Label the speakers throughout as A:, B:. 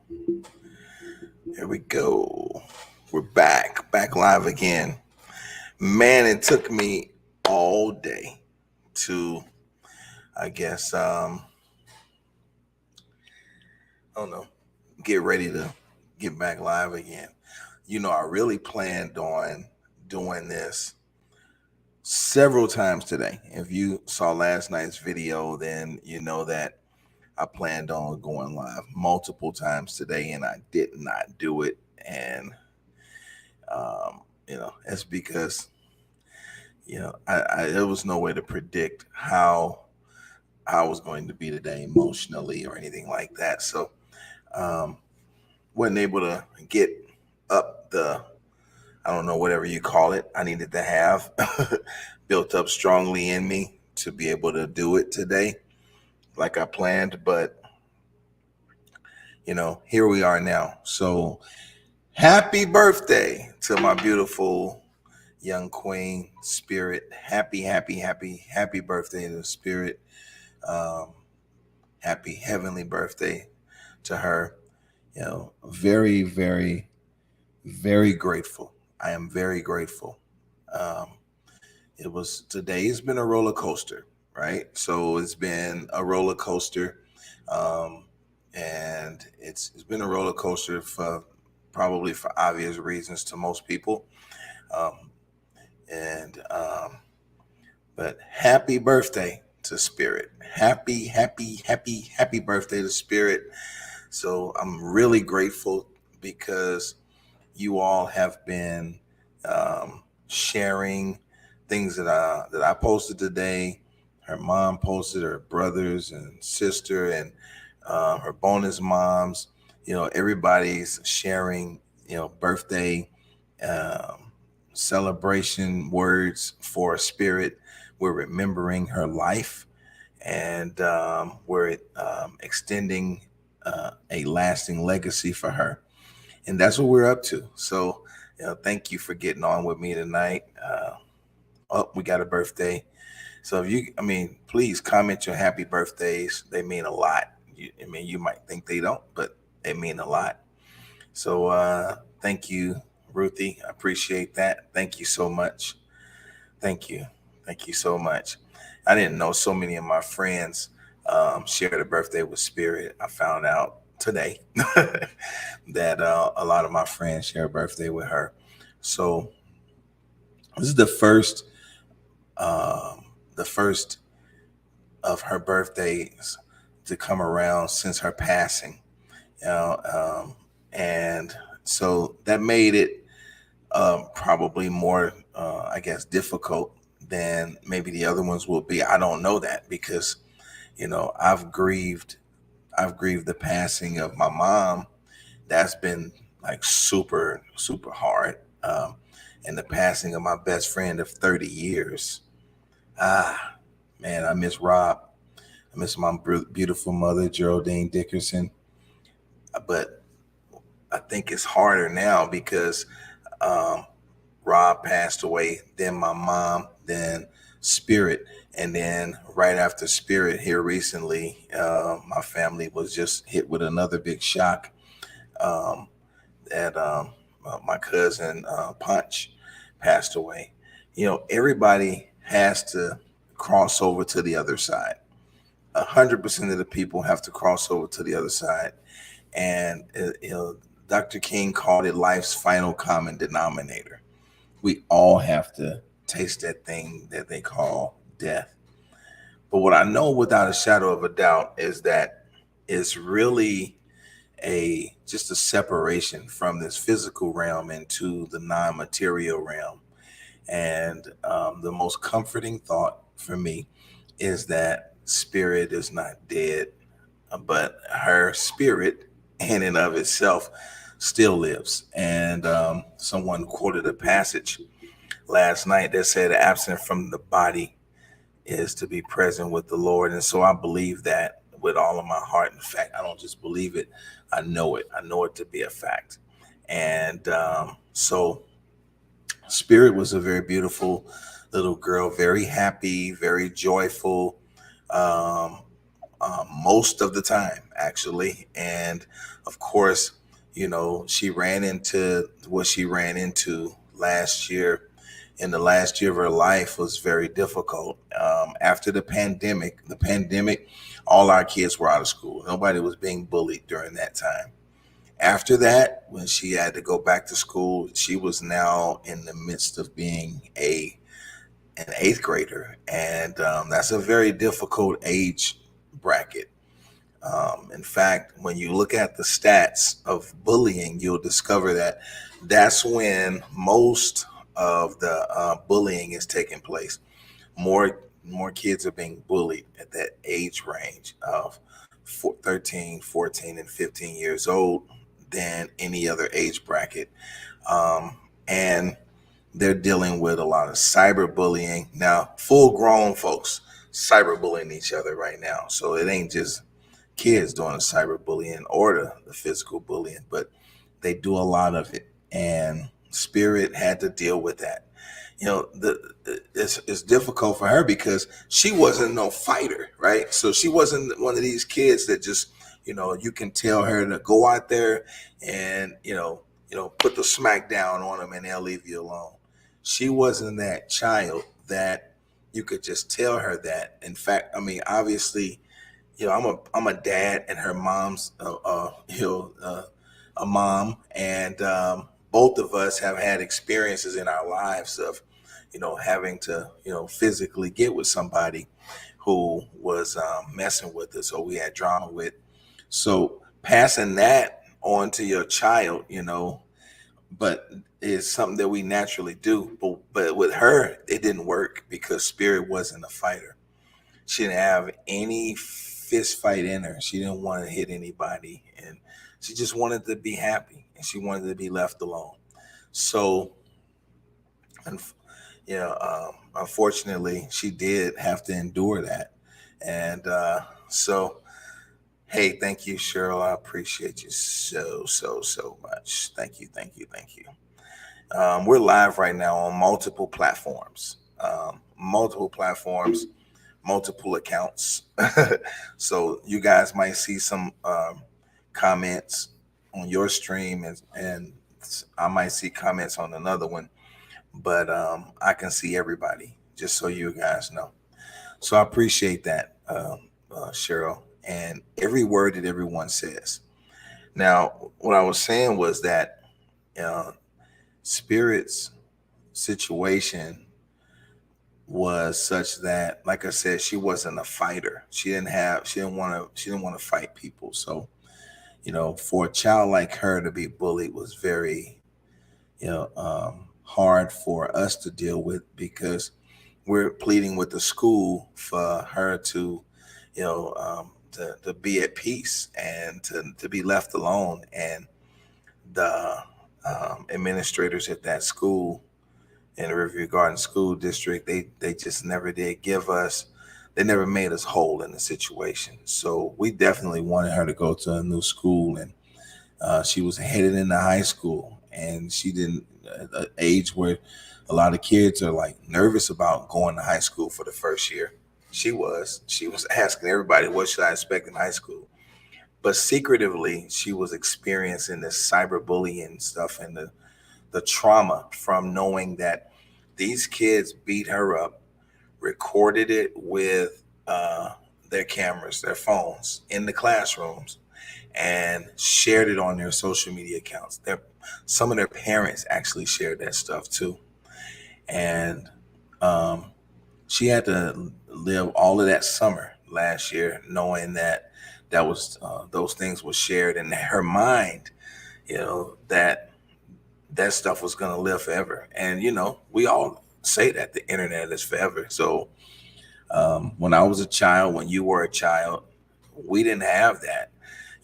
A: Here we go. We're back live again. Man, it took me all day to, I guess, I don't know, get ready to get back live again. I really planned on doing this several times today. If you saw last night's video, then you know that I planned on going live multiple times today and I did not do it. And, it's because there was no way to predict how I was going to be today emotionally or anything like that. So um, wasn't able to get up the, I don't know, whatever you call it, I needed to have built up strongly in me to be able to do it today like I planned. But here we are now. So happy birthday to my beautiful young queen, Spirit. Happy birthday to Spirit. Um, Happy heavenly birthday to her. Very, very, very grateful. I am very grateful. Um, today's been a roller coaster, right? So it's been a roller coaster. Um, and it's been a roller coaster for probably for obvious reasons to most people. Um, and But happy birthday to Spirit. Happy birthday to Spirit. So I'm really grateful because you all have been sharing things that I posted today. Her mom posted, her brothers and sister, and her bonus moms. Everybody's sharing. Birthday um, celebration words for Spirit. We're remembering her life, and we're extending a lasting legacy for her. And that's what we're up to. So, thank you for getting on with me tonight. We got a birthday. So please comment your happy birthdays. They mean a lot. You might think they don't, but they mean a lot. So, thank you, Ruthie. I appreciate that. Thank you so much. Thank you. Thank you so much. I didn't know so many of my friends shared a birthday with Spirit. I found out today that a lot of my friends share a birthday with her. So this is the first of her birthdays to come around since her passing. You know, and so that made it probably more, I guess, difficult than maybe the other ones will be. I don't know that because I've grieved the passing of my mom. That's been like super super hard, and the passing of my best friend of 30 years. Ah, man, I miss Rob. I miss my beautiful mother, Geraldine Dickerson. But I think it's harder now because um, Rob passed away, then my mom, then Spirit. And then right after Spirit here recently, my family was just hit with another big shock um, that my cousin Punch passed away. Everybody has to cross over to the other side. 100% of the people have to cross over to the other side. And, Dr. King called it life's final common denominator. We all have to taste that thing that they call death. But what I know without a shadow of a doubt is that it's really a just a separation from this physical realm into the non-material realm. And the most comforting thought for me is that Spirit is not dead, but her spirit in and of itself still lives. And someone quoted a passage last night that said, absent from the body is to be present with the Lord. And so I believe that with all of my heart. In fact, I don't just believe it, I know it. I know it to be a fact. And so Spirit was a very beautiful little girl, very happy, very joyful. Most of the time, actually. And of course, she ran into what she ran into last year. And the last year of her life was very difficult. After the pandemic, all our kids were out of school. Nobody was being bullied during that time. After that, when she had to go back to school, she was now in the midst of being an eighth grader, and that's a very difficult age bracket. In fact, when you look at the stats of bullying, you'll discover that that's when most of the bullying is taking place. More kids are being bullied at that age range of 13, 14, and 15 years old than any other age bracket. And they're dealing with a lot of cyberbullying now. Full grown folks cyberbullying each other right now. So it ain't just kids doing the cyberbullying or the physical bullying, but they do a lot of it. And Spirit had to deal with that. It's difficult for her because she wasn't no fighter, right? So she wasn't one of these kids that just, you can tell her to go out there and, put the smack down on them and they'll leave you alone. She wasn't that child that you could just tell her that. In fact, I mean, obviously, I'm a dad and her mom's a mom, and both of us have had experiences in our lives of having to physically get with somebody who was messing with us or we had drama with. So passing that on to your child, but it's something that we naturally do. But with her, it didn't work because Spirit wasn't a fighter. She didn't have any fist fight in her. She didn't want to hit anybody, and she just wanted to be happy and she wanted to be left alone. So, unfortunately, she did have to endure that. And so, hey, thank you, Cheryl. I appreciate you so much. Thank you, thank you, thank you. We're live right now on multiple platforms, multiple accounts. So you guys might see some comments on your stream, and I might see comments on another one, but I can see everybody, just so you guys know. So I appreciate that, Cheryl, and every word that everyone says. Now, what I was saying was that uh, Spirit's situation was such that, like I said, she wasn't a fighter. She didn't want to fight people. So, for a child like her to be bullied was very, hard for us to deal with because we're pleading with the school for her to, to be at peace and to be left alone. And the administrators at that school in the Riverview Garden School District, they just never did they never made us whole in the situation. So we definitely wanted her to go to a new school, and she was headed into high school, and she didn't at an age where a lot of kids are like nervous about going to high school for the first year. She was asking everybody, what should I expect in high school? But secretively, she was experiencing this cyberbullying stuff and the trauma from knowing that these kids beat her up, recorded it with their cameras, their phones in the classrooms, and shared it on their social media accounts. Some of their parents actually shared that stuff too. And um, she had to live all of that summer last year knowing that those things were shared in her mind, that stuff was going to live forever. And we all say that the internet is forever. So when I was a child, when you were a child, we didn't have that.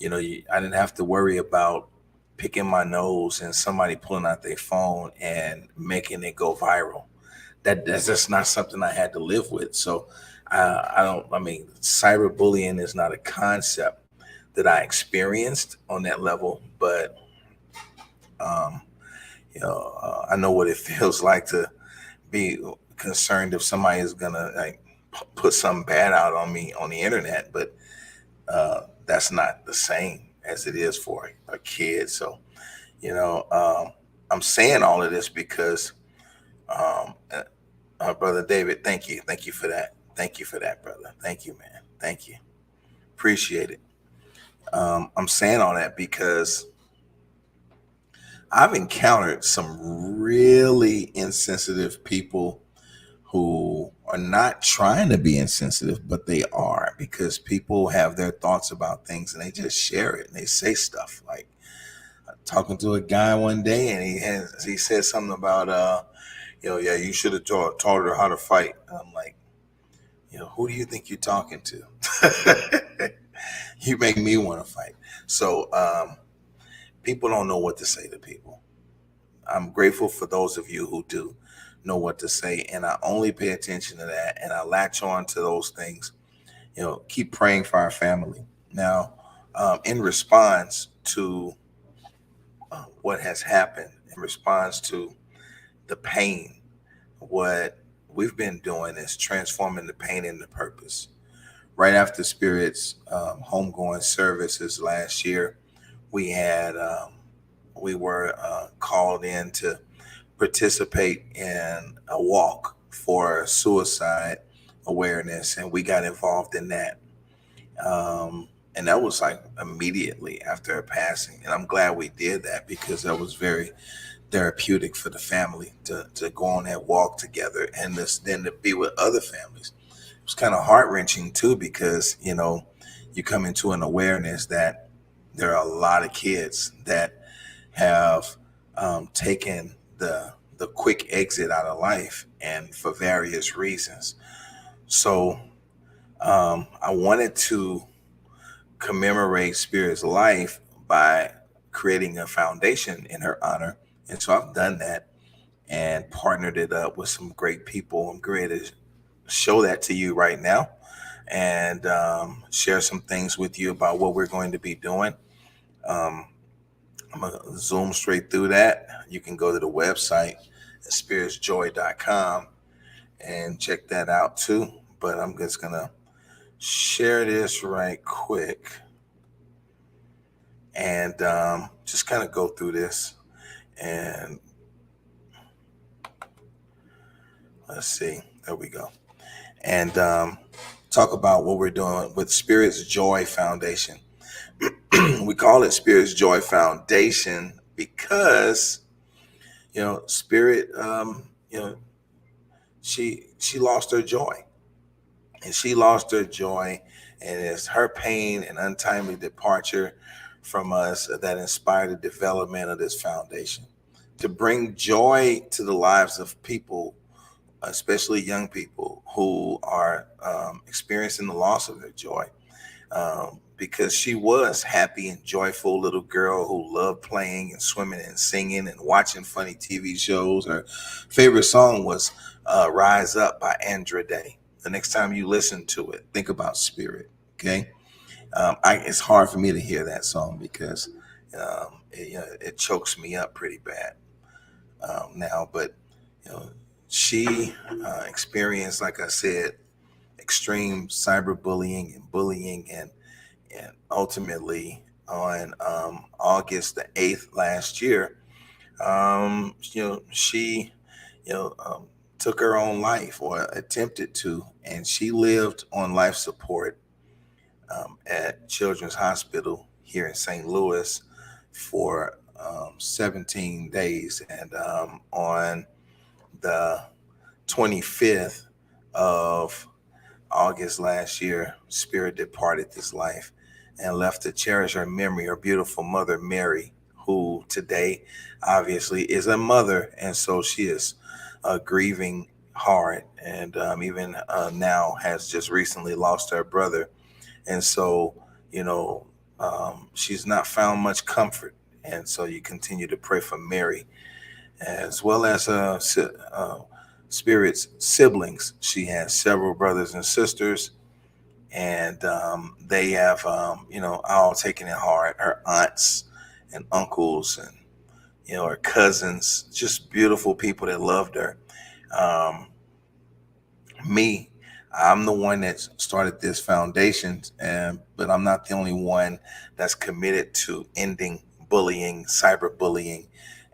A: I didn't have to worry about picking my nose and somebody pulling out their phone and making it go viral. That's just not something I had to live with. So I don't. I mean, cyberbullying is not a concept that I experienced on that level, but um, I know what it feels like to be concerned if somebody is gonna like put something bad out on me on the internet. But that's not the same as it is for a kid. So, you know, I'm saying all of this because, um, uh, brother David, thank you for that. Thank you for that, brother. Thank you, man. Thank you. Appreciate it. I'm saying all that because I've encountered some really insensitive people who are not trying to be insensitive, but they are, because people have their thoughts about things and they just share it and they say stuff like, talking to a guy one day and he said something about yeah, you should have taught her how to fight. And I'm like, who do you think you're talking to? You make me want to fight. So people don't know what to say to people. I'm grateful for those of you who do know what to say, and I only pay attention to that, and I latch on to those things. Keep praying for our family. Now, in response to what has happened, in response to the pain, what we've been doing is transforming the pain into purpose. Right after Spirit's homegoing services last year, we had we were called in to participate in a walk for suicide awareness, and we got involved in that. And that was like immediately after her passing, and I'm glad we did that because that was very therapeutic for the family to go on that walk together, and then to be with other families. It was kind of heart wrenching too, because you come into an awareness that there are a lot of kids that have taken the quick exit out of life, and for various reasons. So I wanted to commemorate Spirit's life by creating a foundation in her honor, and so I've done that and partnered it up with some great people. I'm great to show that to you right now, and share some things with you about what we're going to be doing. Um, I'm going to zoom straight through that. You can go to the website at spiritsjoy.com and check that out too. But I'm just going to share this right quick and just kind of go through this. And let's see. There we go. And talk about what we're doing with Spirit's Joy Foundation. We call it Spirit's Joy Foundation because Spirit, she lost her joy, and she lost her joy, and it's her pain and untimely departure from us that inspired the development of this foundation to bring joy to the lives of people, especially young people who are experiencing the loss of their joy. Because she was happy and joyful little girl who loved playing and swimming and singing and watching funny TV shows. Her favorite song was "Rise Up" by Andra Day. The next time you listen to it, think about Spirit. Okay, it's hard for me to hear that song because it chokes me up pretty bad now. But you know, she experienced, like I said, extreme cyberbullying and bullying, and ultimately on August the 8th last year, she, you know, um, took her own life, or attempted to, and she lived on life support at Children's Hospital here in St. Louis for 17 days. And on the 25th of August last year, Spirit departed this life and left to cherish her memory, her beautiful mother, Mary, who today obviously is a mother. And so she is grieving hard, and even now has just recently lost her brother. And so, you know, she's not found much comfort. And so you continue to pray for Mary, as well as Spirit's siblings. She has several brothers and sisters, and they have, all taken it hard. Her aunts and uncles, and her cousins, just beautiful people that loved her. Um, Me, I'm the one that started this foundation, and but I'm not the only one that's committed to ending bullying, cyberbullying,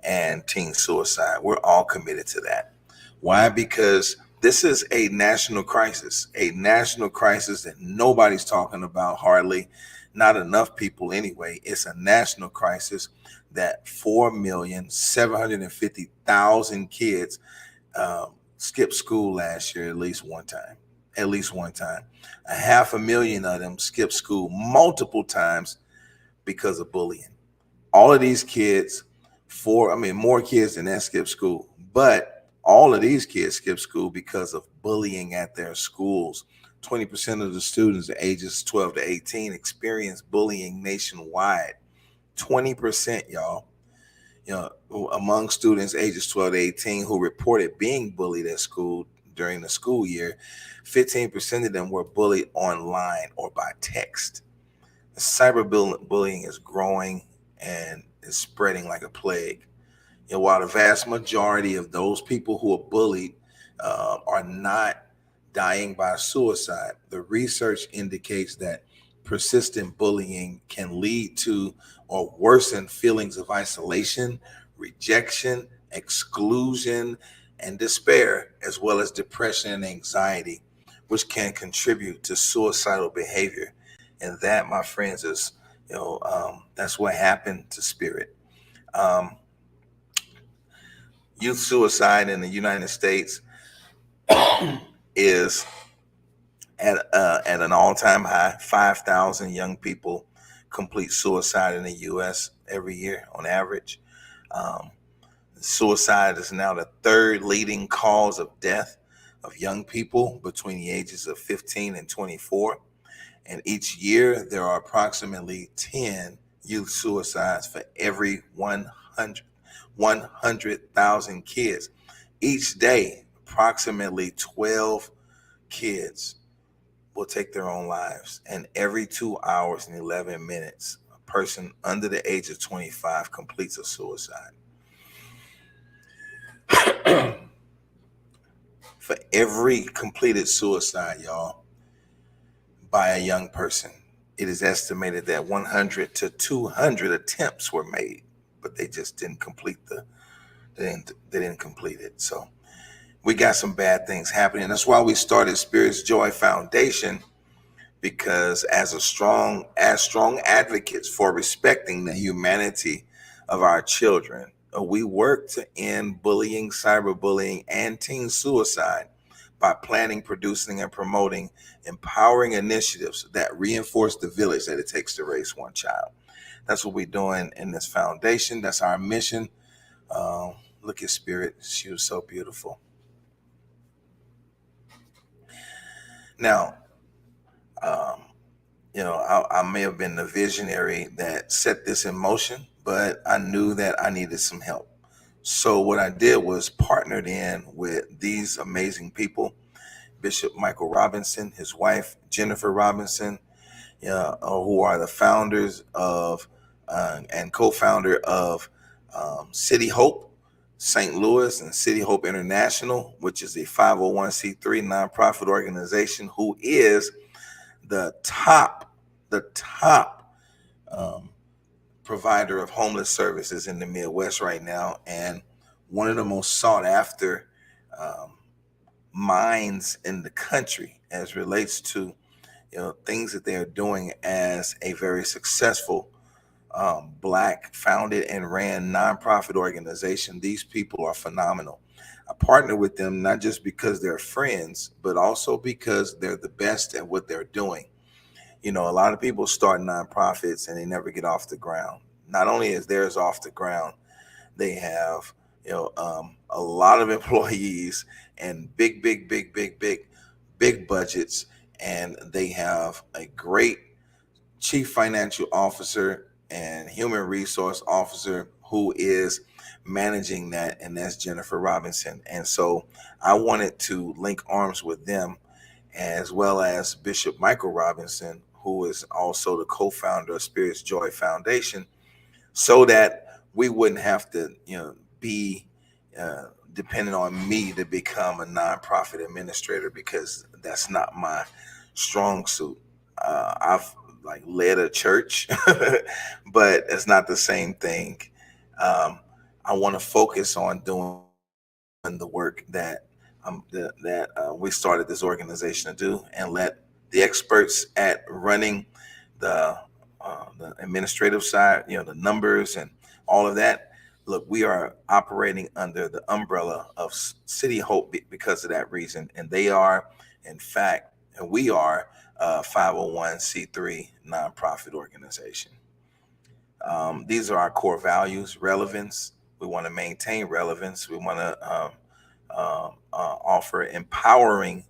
A: and teen suicide. We're all committed to that. Why? Because this is a national crisis that nobody's talking about hardly, not enough people anyway. It's a national crisis that 4,750,000 kids skipped school last year at least one time. At least one time. A half a million of them skipped school multiple times because of bullying. All of these kids, more kids than that skip school, but all of these kids skip school because of bullying at their schools. 20% of the students ages 12 to 18 experience bullying nationwide. 20%, y'all. Among students ages 12 to 18 who reported being bullied at school during the school year, 15% of them were bullied online or by text. Cyberbullying is growing and is spreading like a plague. While the vast majority of those people who are bullied are not dying by suicide, the research indicates that persistent bullying can lead to or worsen feelings of isolation, rejection, exclusion, and despair, as well as depression and anxiety, which can contribute to suicidal behavior. And that, my friends, is that's what happened to Spirit. Um, Youth suicide in the United States is at an all time high. 5,000 young people complete suicide in the U.S. every year on average. Um, Suicide is now the third leading cause of death of young people between the ages of 15 and 24. And each year, there are approximately 10 youth suicides for every 100,000 kids. Each day, approximately 12 kids will take their own lives. And every 2 hours and 11 minutes, a person under the age of 25 completes a suicide. For every completed suicide, y'all, by a young person, it is estimated that 100 to 200 attempts were made, but they just didn't complete they didn't complete it. So we got some bad things happening. That's why we started Spirit's Joy Foundation, because as strong advocates for respecting the humanity of our children, we work to end bullying, cyberbullying, and teen suicide by planning, producing, and promoting empowering initiatives that reinforce the village that it takes to raise one child. That's what we're doing in this foundation. That's our mission. Look at Spirit. She was so beautiful. Now, um, I may have been the visionary that set this in motion, but I knew that I needed some help. So what I did was partnered in with these amazing people: Bishop Michael Robinson, his wife Jennifer Robinson, who are the founders of and co-founder of City Hope St. Louis and City Hope International, which is a 501c3 nonprofit organization who is the top um, provider of homeless services in the Midwest right now, and one of the most sought after um, minds in the country as relates to things that they are doing as a very successful Black founded and ran nonprofit organization. These people are phenomenal. I partner with them not just because they're friends, but also because they're the best at what they're doing. A lot of people start nonprofits and they never get off the ground. Not only is theirs off the ground, they have a lot of employees and big budgets, and they have a great chief financial officer and human resource officer who is managing that, and that's Jennifer Robinson. And so I wanted to link arms with them, as well as Bishop Michael Robinson, who is also the co-founder of Spirit's Joy Foundation, so that we wouldn't have to be depending on me to become a nonprofit administrator because that's not my strong suit. I've like led a church, but it's not the same thing. Um, I want to focus on doing the work that we started this organization to do, and let the experts at running the the administrative side, the numbers and all of that. Look, we are operating under the umbrella of City Hope because of that reason, and they are, in fact, and we are a 501c3 nonprofit organization. These are our core values: relevance. We want to maintain relevance. We want to offer empowering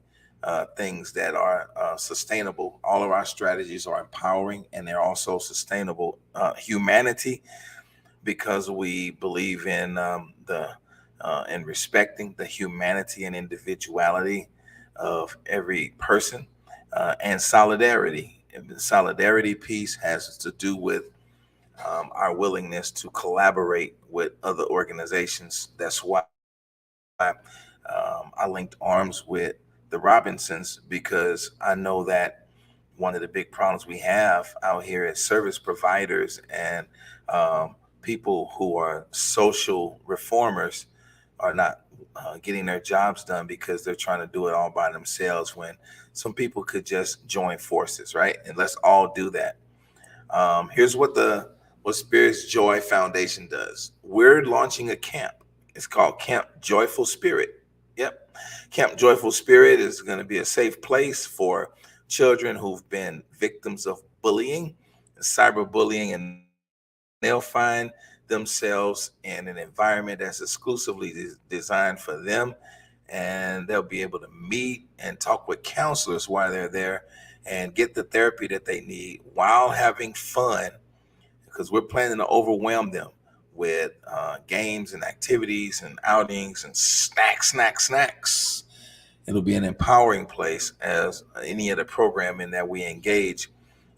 A: things that are sustainable. All of our strategies are empowering and they're also sustainable. Humanity, because we believe in the in respecting the humanity and individuality of every person, and solidarity. And the solidarity piece has to do with our willingness to collaborate with other organizations. That's why I linked arms with the Robinsons, because I know that one of the big problems we have out here is service providers and people who are social reformers are not getting their jobs done because they're trying to do it all by themselves, when some people could just join forces, right? And let's all do that. Here's what Spirits Joy Foundation does. We're launching a camp. It's called Camp Joyful Spirit. Yep. Camp Joyful Spirit is going to be a safe place for children who've been victims of bullying, cyberbullying, and they'll find themselves in an environment that's exclusively designed for them. And they'll be able to meet and talk with counselors while they're there and get the therapy that they need while having fun, because we're planning to overwhelm them with games and activities and outings and snacks. It'll be an empowering place, as any other programming that we engage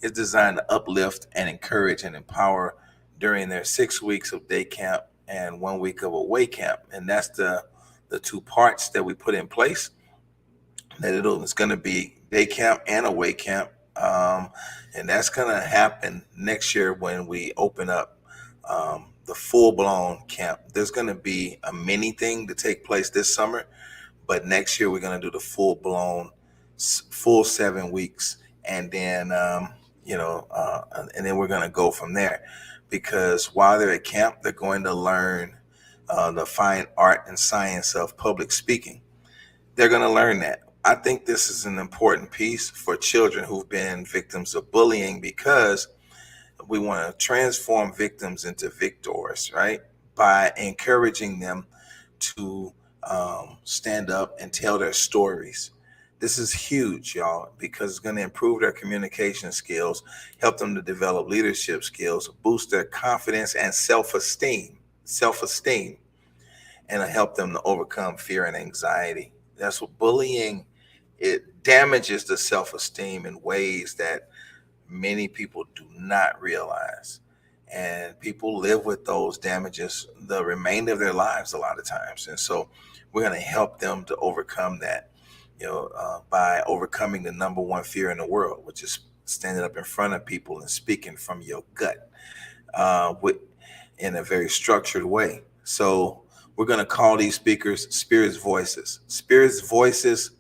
A: is designed to uplift and encourage and empower during their 6 weeks of day camp and 1 week of away camp. And that's the two parts that we put in place. That it's going to be day camp and away camp. And that's going to happen next year when we open up the full blown camp. There's going to be a mini thing to take place this summer, but next year we're going to do the full blown, full 7 weeks. And then, and then we're going to go from there, because while they're at camp, they're going to learn the fine art and science of public speaking. They're going to learn that. I think this is an important piece for children who've been victims of bullying, because we want to transform victims into victors, right? By encouraging them to stand up and tell their stories. This is huge, y'all, because it's going to improve their communication skills, help them to develop leadership skills, boost their confidence and self-esteem, and help them to overcome fear and anxiety. That's what bullying, it damages the self-esteem in ways that many people do not realize. And people live with those damages the remainder of their lives a lot of times. And so we're going to help them to overcome that, by overcoming the number one fear in the world, which is standing up in front of people and speaking from your gut, with, in a very structured way. So we're going to call these speakers Spirits Voices. Spirits Voices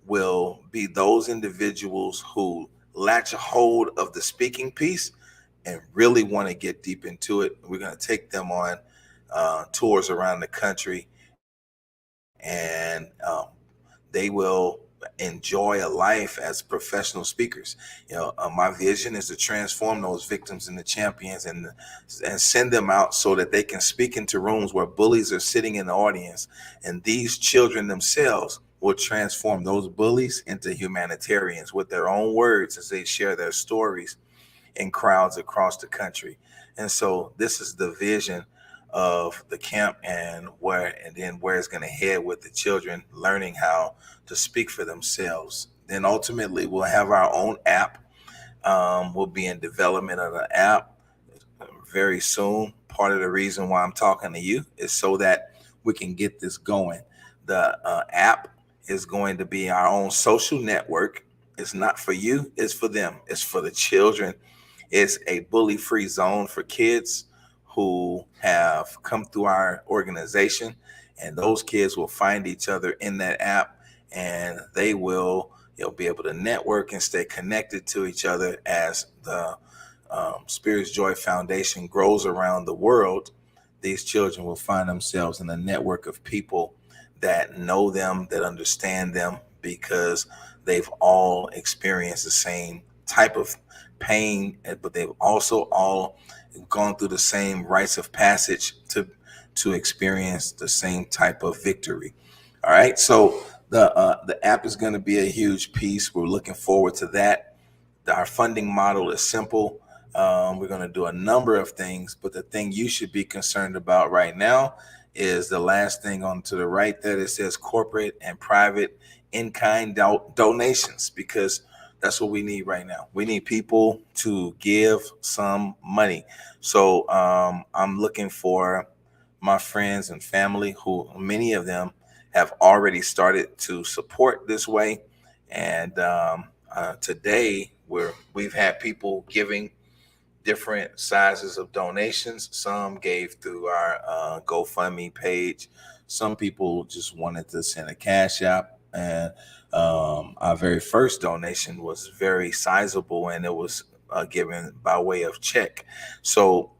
A: will be those individuals who latch a hold of the speaking piece and really want to get deep into it. We're going to take them on tours around the country, and they will enjoy a life as professional speakers. My vision is to transform those victims into champions, and send them out so that they can speak into rooms where bullies are sitting in the audience, and these children themselves will transform those bullies into humanitarians with their own words as they share their stories in crowds across the country. And so this is the vision of the camp, and then where it's going to head with the children learning how to speak for themselves. Then ultimately we'll have our own app. We'll be in development of an app very soon. Part of the reason why I'm talking to you is so that we can get this going. The app is going to be our own social network. It's not for you, it's for them, it's for the children. It's a bully free zone for kids who have come through our organization, and those kids will find each other in that app, and they will, be able to network and stay connected to each other as the Spirits Joy Foundation grows around the world. These children will find themselves in a network of people that know them, that understand them, because they've all experienced the same type of pain, but they've also all gone through the same rites of passage to experience the same type of victory. All right, so the app is going to be a huge piece. We're looking forward to that. Our funding model is simple. We're going to do a number of things, but the thing you should be concerned about right now is the last thing on to the right there. It says corporate and private in-kind donations, because that's what we need right now. We need people to give some money. So I'm looking for my friends and family, who many of them have already started to support this way. And today we've had people giving different sizes of donations. Some gave through our GoFundMe page. Some people just wanted to send a cash app. And our very first donation was very sizable, and it was given by way of check. So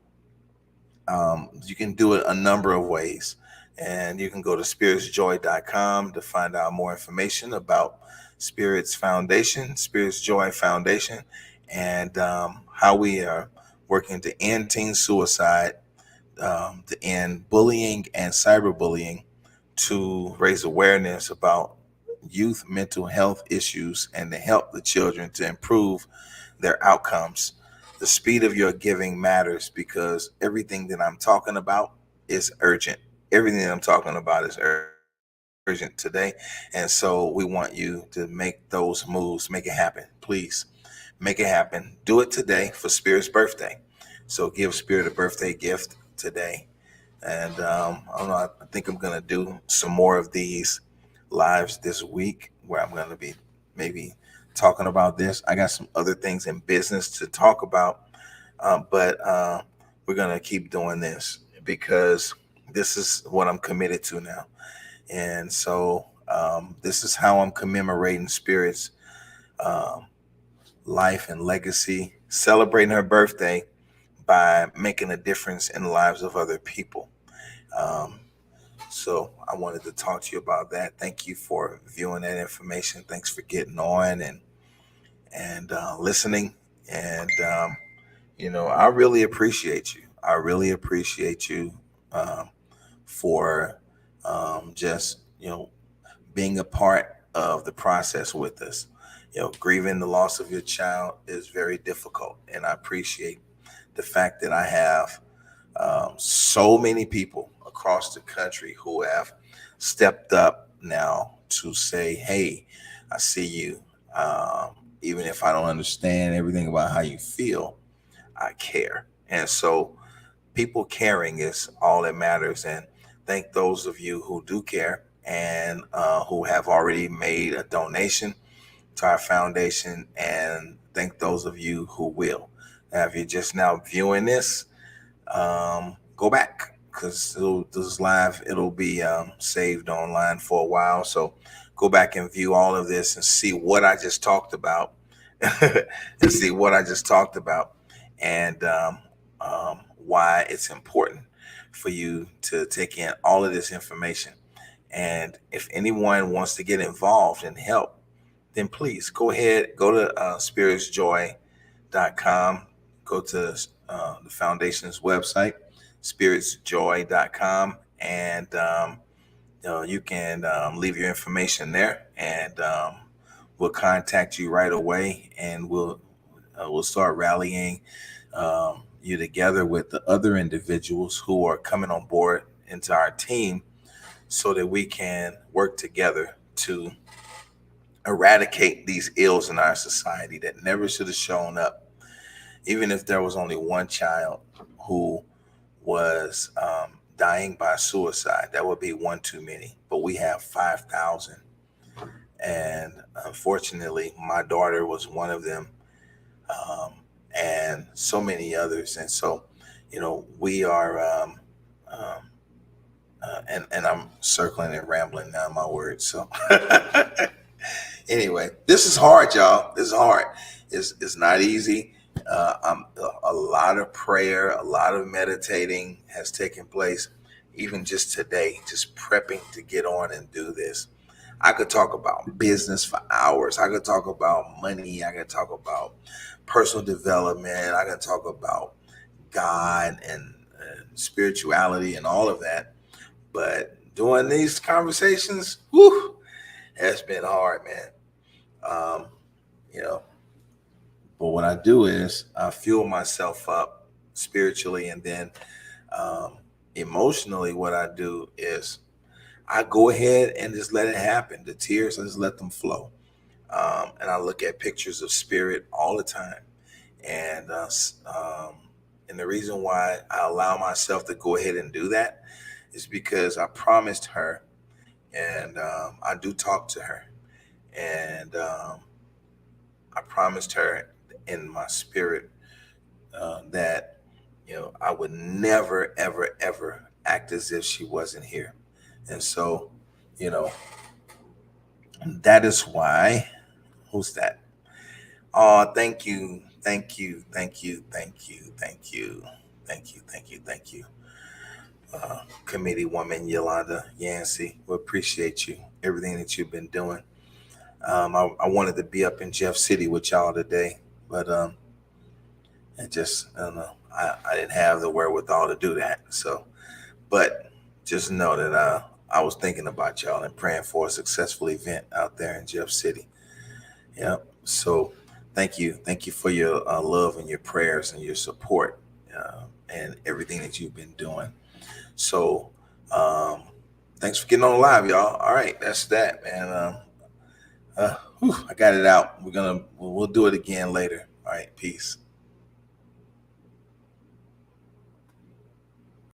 A: you can do it a number of ways. And you can go to spiritsjoy.com to find out more information about Spirits Foundation, Spirits Joy Foundation, and how we are working to end teen suicide, to end bullying and cyberbullying, to raise awareness about youth mental health issues, and to help the children to improve their outcomes. The speed of your giving matters, because everything that I'm talking about is urgent. Everything that I'm talking about is urgent today. And so we want you to make those moves, make it happen. Please make it happen. Do it today for Spirit's birthday. So give Spirit a birthday gift today. And I don't know, I think I'm going to do some more of these lives this week, where I'm going to be maybe talking about this. I got some other things in business to talk about, but we're going to keep doing this, because this is what I'm committed to now. And so this is how I'm commemorating Spirit's um, life and legacy, celebrating her birthday by making a difference in the lives of other people. Um, so I wanted to talk to you about that. Thank you for viewing that information. Thanks for getting on and listening. And I really appreciate you. I really appreciate you um, for just being a part of the process with us. Grieving the loss of your child is very difficult, and I appreciate the fact that I have so many people across the country who have stepped up now to say, "Hey, I see you. Even if I don't understand everything about how you feel, I care." And so, people caring is all that matters. And thank those of you who do care, and who have already made a donation to our foundation, and thank those of you who will. Now, if you're just now viewing this, go back, because this live, it'll be saved online for a while. So go back and view all of this and see what I just talked about, and see what I just talked about, and why it's important for you to take in all of this information. And if anyone wants to get involved and help, then please go ahead, go to spiritsjoy.com, go to the foundation's website, spiritsjoy.com, and you can leave your information there, and we'll contact you right away, and we'll start rallying you together with the other individuals who are coming on board into our team, so that we can work together to eradicate these ills in our society that never should have shown up. Even if there was only one child who was dying by suicide. That would be one too many. But we have 5,000. And unfortunately, my daughter was one of them, um, and so many others. And so, we are, and I'm circling and rambling now, my words. So, anyway, this is hard, y'all. This is hard. It's not easy. A lot of prayer, a lot of meditating has taken place, even just today, just prepping to get on and do this. I could talk about business for hours. I could talk about money. I could talk about personal development. I could talk about God and spirituality and all of that. But doing these conversations, whew, has been hard, man. Um, you know, but what I do is I fuel myself up spiritually, and then um, emotionally, what I do is I go ahead and just let it happen. The tears, I just let them flow. And I look at pictures of spirit all the time. And and the reason why I allow myself to go ahead and do that is because I promised her, and I do talk to her, and I promised her in my spirit that I would never, ever, ever act as if she wasn't here. And so, you know, that is why. Who's that? Oh, thank you, thank you, thank you, thank you, thank you, thank you, thank you, thank you, committee woman Yolanda Yancey. We appreciate you, everything that you've been doing. I wanted to be up in Jeff City with y'all today, but it just, I don't know, I didn't have the wherewithal to do that. So, but just know that I was thinking about y'all and praying for a successful event out there in Jeff City. Yeah. So thank you for your love and your prayers and your support, and everything that you've been doing. So um, thanks for getting on live, y'all. All right, that's that, man. I got it out. We'll do it again later. All right, peace.